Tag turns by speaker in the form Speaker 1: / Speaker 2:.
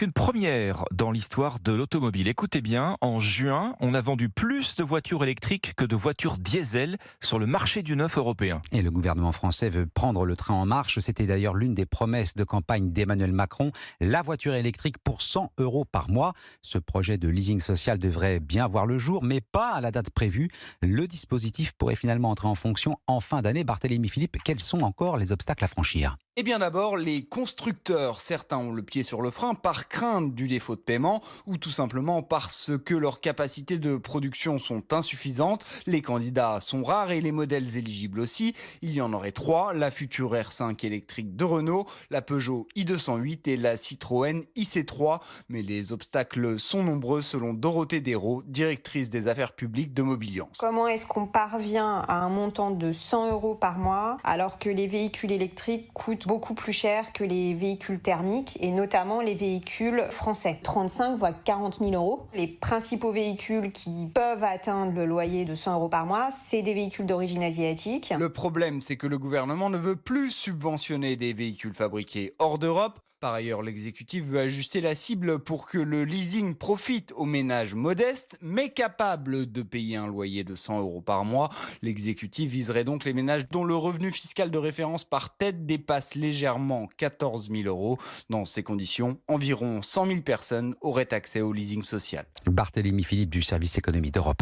Speaker 1: une première dans l'histoire de l'automobile. Écoutez bien, en juin, on a vendu plus de voitures électriques que de voitures diesel sur le marché du neuf européen.
Speaker 2: Et le gouvernement français veut prendre le train en marche. C'était d'ailleurs l'une des promesses de campagne d'Emmanuel Macron. La voiture électrique pour 100 € par mois. Ce projet de leasing social devrait bien voir le jour, mais pas à la date prévue. Le dispositif pourrait finalement entrer en fonction en fin d'année. Barthélémy Philippe, quels sont encore les obstacles à franchir ?
Speaker 3: Eh bien d'abord, les constructeurs. Certains ont le pied sur le frein par crainte du défaut de paiement ou tout simplement parce que leurs capacités de production sont insuffisantes. Les candidats sont rares et les modèles éligibles aussi. Il y en aurait trois, la future R5 électrique de Renault, la Peugeot i208 et la Citroën IC3. Mais les obstacles sont nombreux selon Dorothée Dérault, directrice des affaires publiques de Mobiliance.
Speaker 4: Comment est-ce qu'on parvient à un montant de 100 € par mois alors que les véhicules électriques coûtent beaucoup plus cher que les véhicules thermiques et notamment les véhicules français. 35 voire 40 000 €. Les principaux véhicules qui peuvent atteindre le loyer de 100 € par mois, c'est des véhicules d'origine asiatique.
Speaker 3: Le problème, c'est que le gouvernement ne veut plus subventionner des véhicules fabriqués hors d'Europe. Par ailleurs, l'exécutif veut ajuster la cible pour que le leasing profite aux ménages modestes, mais capables de payer un loyer de 100 € par mois. L'exécutif viserait donc les ménages dont le revenu fiscal de référence par tête dépasse légèrement 14 000 €. Dans ces conditions, environ 100 000 personnes auraient accès au leasing social.
Speaker 2: Barthélémy Philippe du service économie d'Europe 1.